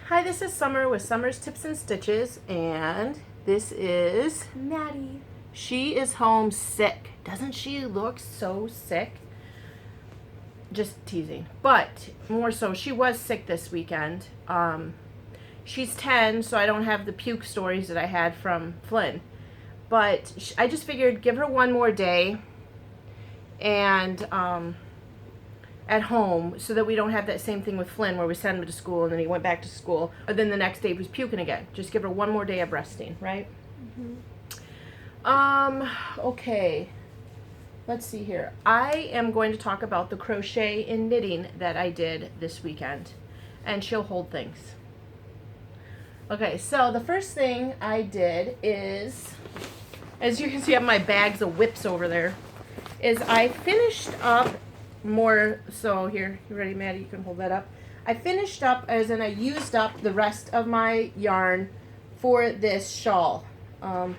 Hi, this is Summer with Summer's Tips and Stitches, and this is Maddie. She is home sick. Doesn't she look so sick? Just teasing. But more so, she was sick this weekend. She's 10, so I don't have the puke stories that I had from Flynn. But I just figured give her one more day and at home so that we don't have that same thing with Flynn where we send him to school and then he went back to school, or then the next day he was puking again. Just give her one more day of resting, right? Okay. Let's see here. I am going to talk about the crochet and knitting that I did this weekend, and she'll hold things. Okay, so the first thing I did is, as you can see, I have my bags of whips over there, is I finished up more, so here, you ready, Maddie? You can hold that up. I finished up, as in I used up the rest of my yarn for this shawl. Here,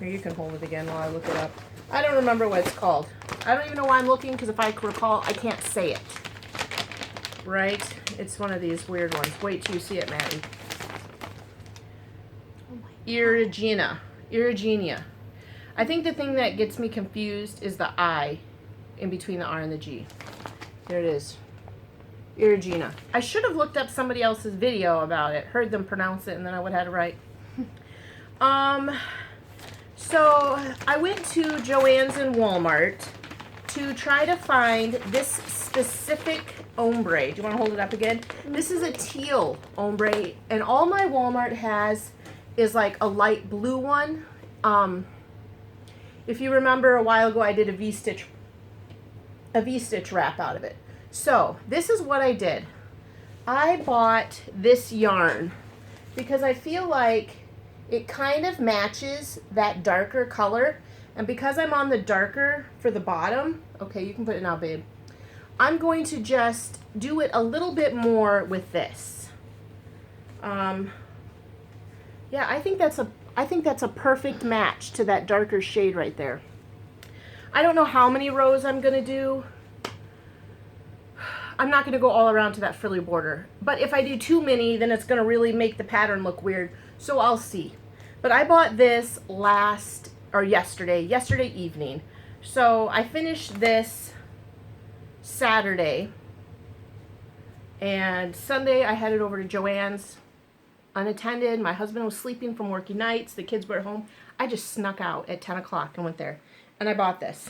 you can hold it again while I look it up. I don't remember what it's called. I don't even know why I'm looking, because if I recall, I can't say it. Right? It's one of these weird ones. Wait till you see it, Maddie. Irigenia. I think the thing that gets me confused is the I in between the R and the G. There it is. Irigenia. I should have looked up somebody else's video about it, heard them pronounce it, and then I would have had it right. So I went to Joann's and Walmart to try to find this specific ombre. Do you want to hold it up again? This is a teal ombre, and all my Walmart has is like a light blue one. If you remember a while ago, I did a V-stitch wrap out of it. So this is what I did. I bought this yarn because I feel like it kind of matches that darker color, and because I'm on the darker for the bottom, okay, you can put it now, babe. I'm going to just do it a little bit more with this. Yeah, I think that's a perfect match to that darker shade right there. I don't know how many rows I'm gonna do. I'm not gonna go all around to that frilly border, but if I do too many, then it's gonna really make the pattern look weird, so I'll see. But I bought this yesterday evening. So I finished this Saturday, and Sunday I headed over to Joann's unattended. My husband was sleeping from working nights. The kids were at home. I just snuck out at 10 o'clock and went there, and I bought this.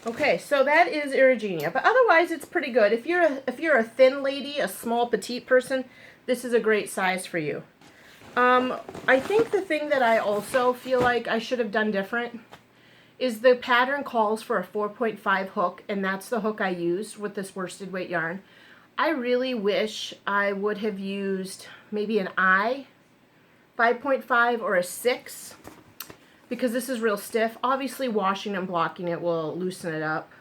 Okay, so that is Irigenia, but otherwise it's pretty good. If you're a thin lady, a small petite person, this is a great size for you. I think the thing that I also feel like I should have done different is the pattern calls for a 4.5 hook, and that's the hook I used with this worsted weight yarn. I really wish I would have used maybe an I 5.5 or a 6, because this is real stiff. Obviously washing and blocking it will loosen it up,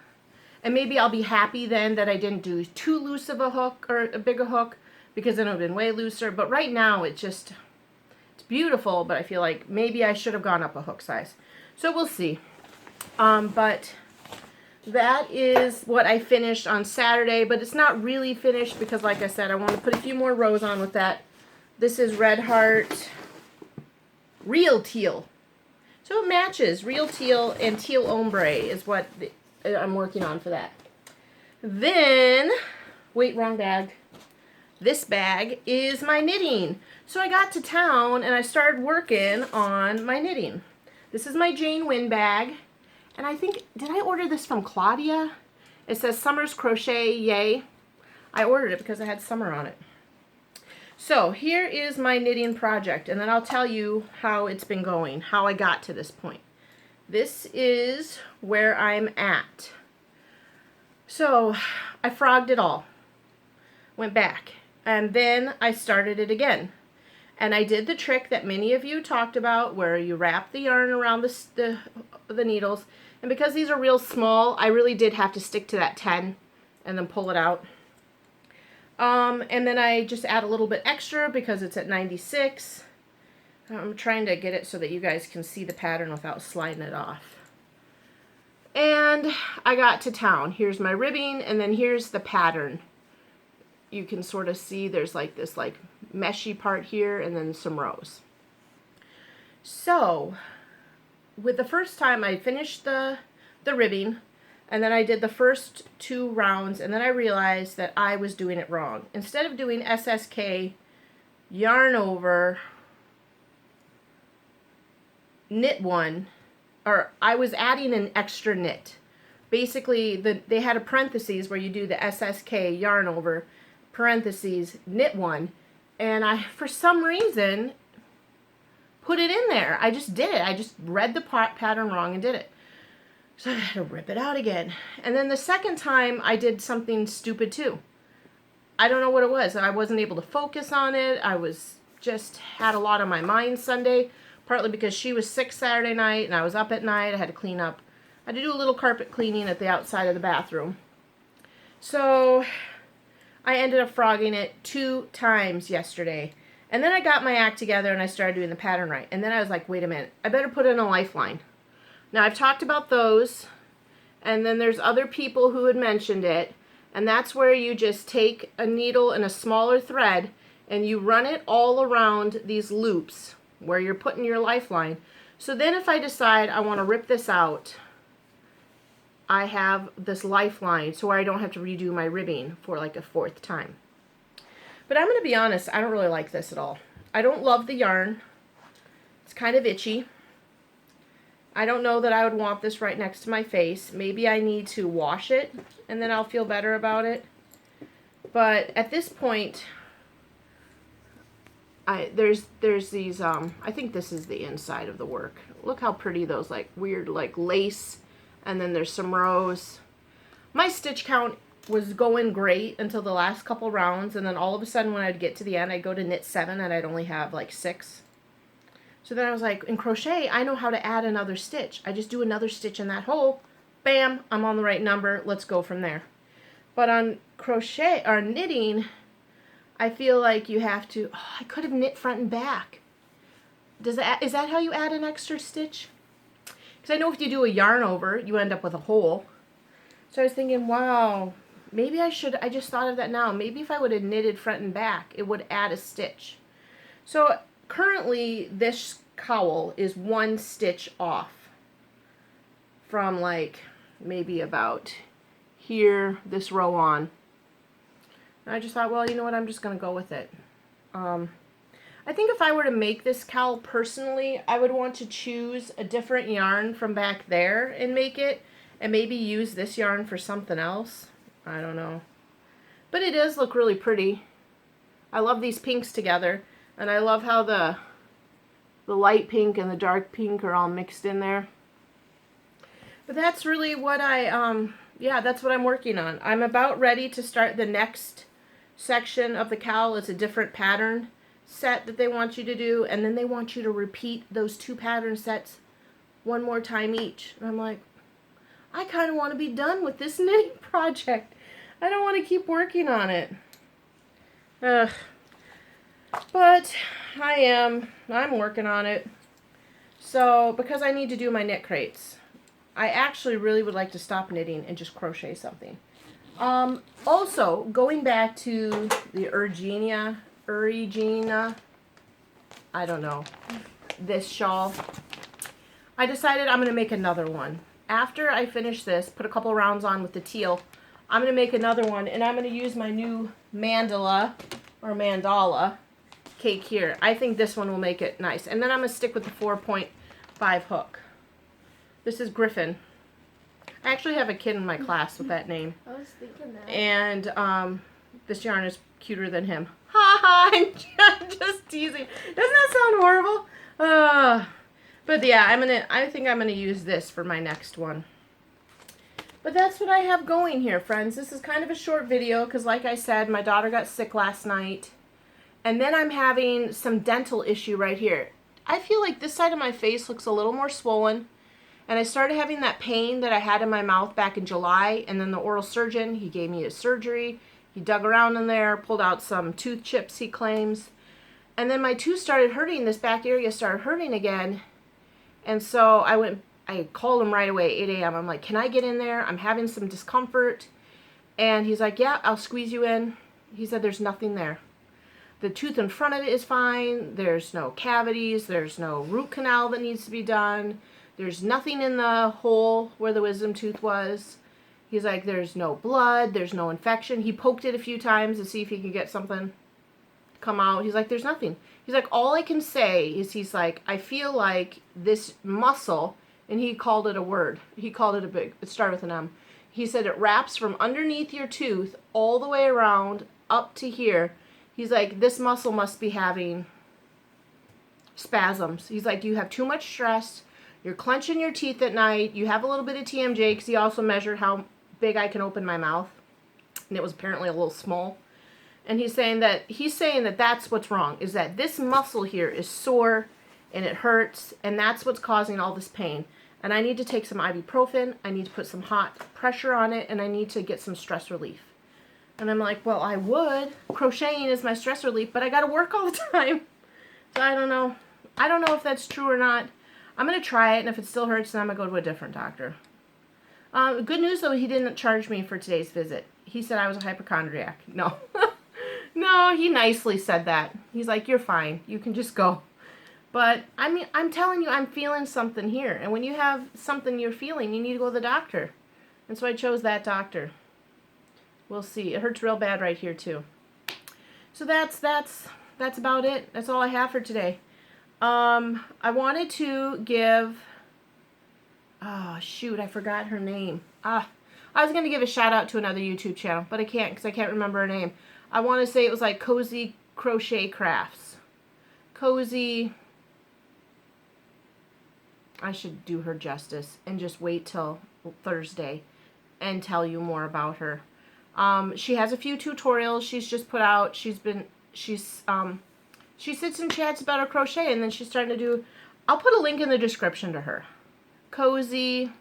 and maybe I'll be happy then that I didn't do too loose of a hook or a bigger hook, because then it would have been way looser. But right now it's beautiful, but I feel like maybe I should have gone up a hook size. So we'll see. But that is what I finished on Saturday, but it's not really finished because, like I said, I want to put a few more rows on with that. This is Red Heart Real Teal. So it matches. Real Teal and Teal Ombre is what I'm working on for that. Then, wait, wrong bag. This bag is my knitting. So I got to town and I started working on my knitting. This is my Jane Wynn bag. And I think, did I order this from Claudia? It says Summer's Crochet, yay. I ordered it because I had summer on it. So here is my knitting project, and then I'll tell you how it's been going, how I got to this point. This is where I'm at. So I frogged it all, went back, and then I started it again. And I did the trick that many of you talked about, where you wrap the yarn around the needles. And because these are real small, I really did have to stick to that 10 and then pull it out. And then I just add a little bit extra because it's at 96. I'm trying to get it so that you guys can see the pattern without sliding it off. And I got to town. Here's my ribbing, and then here's the pattern. you can sort of see there's like this like meshy part here and then some rows. So with the first time I finished the ribbing, and then I did the first 2 rounds, and then I realized that I was doing it wrong. Instead of doing SSK, yarn over, knit 1, or I was adding an extra knit. Basically, they had a parentheses where you do the SSK, yarn over, parentheses, knit 1, and I, for some reason, put it in there. I just did it. I just read the pattern wrong and did it. So I had to rip it out again. And then the second time I did something stupid too. I don't know what it was. I wasn't able to focus on it. I was just had a lot on my mind Sunday, partly because she was sick Saturday night and I was up at night. I had to clean up. I had to do a little carpet cleaning at the outside of the bathroom. So I ended up frogging it 2 times yesterday. And then I got my act together and I started doing the pattern right. And then I was like, wait a minute, I better put in a lifeline. Now I've talked about those, and then there's other people who had mentioned it, and that's where you just take a needle and a smaller thread and you run it all around these loops where you're putting your lifeline. So then if I decide I want to rip this out, I have this lifeline so I don't have to redo my ribbing for like a 4th time. But I'm going to be honest, I don't really like this at all. I don't love the yarn. It's kind of itchy. I don't know that I would want this right next to my face. Maybe I need to wash it and then I'll feel better about it. But at this point, there's these, I think this is the inside of the work. Look how pretty those like weird like lace, and then there's some rows. My stitch count was going great until the last couple rounds, and then all of a sudden when I'd get to the end, I'd go to knit 7 and I'd only have like 6. So then I was like, in crochet, I know how to add another stitch. I just do another stitch in that hole. Bam, I'm on the right number. Let's go from there. But on crochet or knitting, I feel like you have to, I could have knit front and back. Is that how you add an extra stitch? Because I know if you do a yarn over, you end up with a hole. So I was thinking, wow, maybe I just thought of that now. Maybe if I would have knitted front and back, it would add a stitch. So currently, this cowl is 1 stitch off from like maybe about here, this row on. And I just thought, well, you know what, I'm just going to go with it. I think if I were to make this cowl personally, I would want to choose a different yarn from back there and make it, and maybe use this yarn for something else. I don't know. But it does look really pretty. I love these pinks together, and I love how the light pink and the dark pink are all mixed in there. But that's really what yeah, that's what I'm working on. I'm about ready to start the next section of the cowl. It's a different pattern set that they want you to do, and then they want you to repeat those 2 pattern sets 1 more time each. And I'm like, I kind of want to be done with this knitting project. I don't want to keep working on it. But I'm working on it. So, because I need to do my knit crates, I actually really would like to stop knitting and just crochet something. Also, going back to the Urgina, I don't know, this shawl, I decided I'm going to make another one. After I finish this, put a couple rounds on with the teal, I'm going to make another one, and I'm going to use my new mandala cake here. I think this one will make it nice. And then I'm going to stick with the 4.5 hook. This is Griffin. I actually have a kid in my class with that name. I was thinking that. And this yarn is cuter than him. Ha ha! I'm just teasing. Doesn't that sound horrible? But yeah, I think I'm gonna use this for my next one. But that's what I have going here, friends. This is kind of a short video because, like I said, my daughter got sick last night. And then I'm having some dental issue right here. I feel like this side of my face looks a little more swollen. And I started having that pain that I had in my mouth back in July. And then the oral surgeon, he gave me a surgery. He dug around in there, pulled out some tooth chips, he claims. And then my tooth started hurting. This back area started hurting again. And so I called him right away, 8 a.m. I'm like, can I get in there? I'm having some discomfort. And he's like, yeah, I'll squeeze you in. He said there's nothing there. The tooth in front of it is fine. There's no cavities. There's no root canal that needs to be done. There's nothing in the hole where the wisdom tooth was. He's like, there's no blood. There's no infection. He poked it a few times to see if he could get something to come out. He's like, there's nothing. He's like, all I can say is, he's like, I feel like this muscle, and he called it a word. He called it it started with an M. He said it wraps from underneath your tooth all the way around up to here. He's like, this muscle must be having spasms. He's like, you have too much stress. You're clenching your teeth at night. You have a little bit of TMJ, because he also measured how big I can open my mouth. And it was apparently a little small. And he's saying that that's what's wrong, is that this muscle here is sore and it hurts, and that's what's causing all this pain. And I need to take some ibuprofen, I need to put some hot pressure on it, and I need to get some stress relief. And I'm like, well, I would. Crocheting is my stress relief, but I got to work all the time. So I don't know. I don't know if that's true or not. I'm going to try it, and if it still hurts, then I'm going to go to a different doctor. Good news, though, he didn't charge me for today's visit. He said I was a hypochondriac. No. No, he nicely said that. He's like, you're fine. You can just go. But, I mean, I'm telling you, I'm feeling something here. And when you have something you're feeling, you need to go to the doctor. And so I chose that doctor. We'll see. It hurts real bad right here, too. So that's about it. That's all I have for today. I wanted to give... Oh, shoot, I forgot her name. I was going to give a shout out to another YouTube channel, but I can't because I can't remember her name. I want to say it was like Cozy Crochet Crafts. Cozy... I should do her justice and just wait till Thursday and tell you more about her. She has a few tutorials she's just put out. She sits and chats about her crochet, and then she's starting to do... I'll put a link in the description to her. Cozy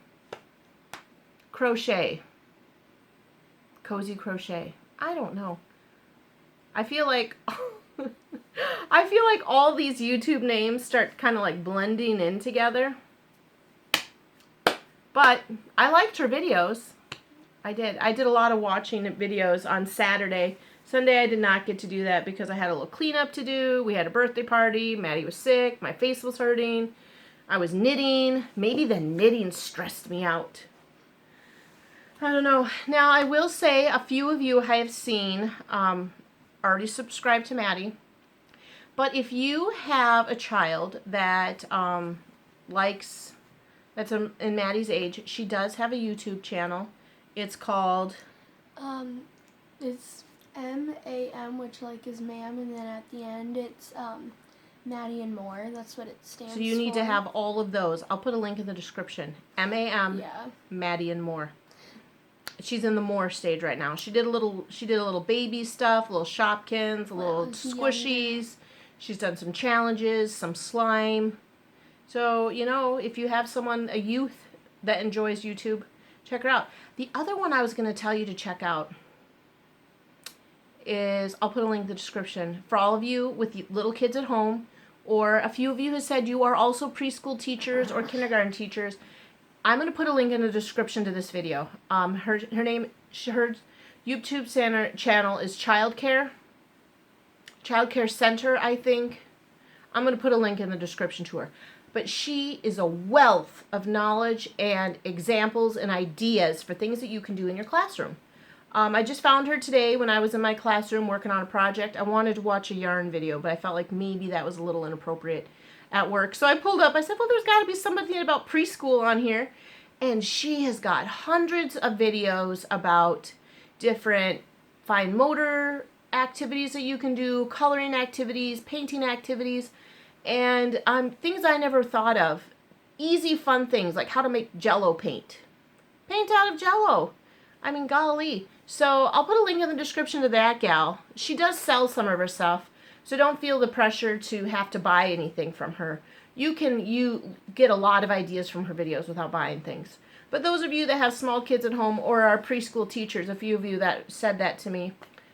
Crochet. Cozy Crochet. I don't know. I feel like all these YouTube names start kind of like blending in together. But I liked her videos. I did a lot of watching videos on Saturday. Sunday I did not get to do that because I had a little cleanup to do. We had a birthday party. Maddie was sick. My face was hurting. I was knitting. Maybe the knitting stressed me out. I don't know. Now, I will say a few of you I have seen already subscribed to Maddie. But if you have a child that that's in Maddie's age, she does have a YouTube channel. It's called... It's M.A.M, which like is M.A.M, and then at the end it's Mady and more. That's what it stands for. So you need to have all of those. I'll put a link in the description. M.A.M, yeah. Mady and more. She's in the more stage right now. She did a little baby stuff, little Shopkins, little squishies. She's done some challenges, some slime. So, you know, if you have a youth that enjoys YouTube, check her out. The other one I was going to tell you to check out is, I'll put a link in the description, for all of you with little kids at home, or a few of you have said you are also preschool teachers or kindergarten teachers. I'm going to put a link in the description to this video. Her YouTube channel is Childcare Center, I think. I'm going to put a link in the description to her. But she is a wealth of knowledge and examples and ideas for things that you can do in your classroom. I just found her today when I was in my classroom working on a project. I wanted to watch a yarn video, but I felt like maybe that was a little inappropriate at work. So I pulled up, I said, well, there's got to be something about preschool on here. And she has got hundreds of videos about different fine motor activities that you can do, coloring activities, painting activities, and things I never thought of. Easy, fun things, like how to make Jell-O paint. Paint out of Jell-O. I mean, golly. So I'll put a link in the description to that gal. She does sell some of her stuff, so don't feel the pressure to have to buy anything from her. You get a lot of ideas from her videos without buying things. But those of you that have small kids at home or are preschool teachers, a few of you that said that to me,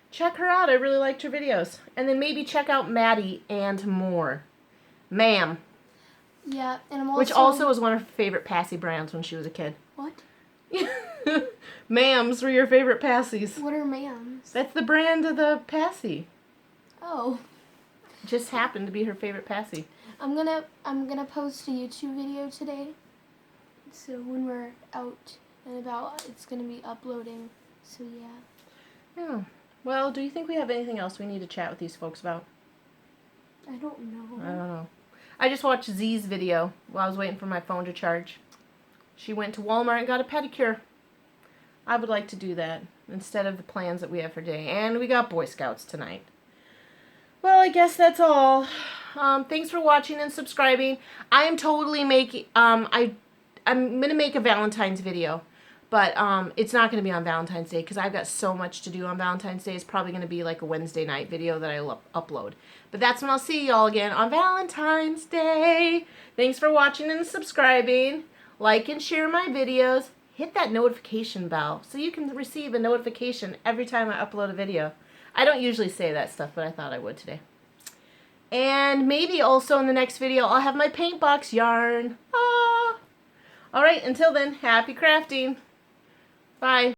check her out. I really liked her videos. And then maybe check out Mady and more. M.A.M. Yeah, and I'm also... Which also was one of her favorite Passy brands when she was a kid. What? M.A.Ms were your favorite passies. What are M.A.Ms? That's the brand of the passy. Oh. Just happened to be her favorite passy. I'm gonna post a YouTube video today. So when we're out and about, it's gonna be uploading. So yeah. Yeah. Well, do you think we have anything else we need to chat with these folks about? I don't know. I don't know. I just watched Z's video while I was waiting for my phone to charge. She went to Walmart and got a pedicure. I would like to do that instead of the plans that we have for today. And we got Boy Scouts tonight. Well, I guess that's all. Thanks for watching and subscribing. I am totally making, I'm going to make a Valentine's video. But it's not going to be on Valentine's Day because I've got so much to do on Valentine's Day. It's probably going to be like a Wednesday night video that I'll upload. But that's when I'll see y'all again on Valentine's Day. Thanks for watching and subscribing. Like and share my videos. Hit that notification bell so you can receive a notification every time I upload a video. I don't usually say that stuff, but I thought I would today. And maybe also in the next video I'll have my paint box yarn. Ah! Alright, until then, happy crafting. Bye.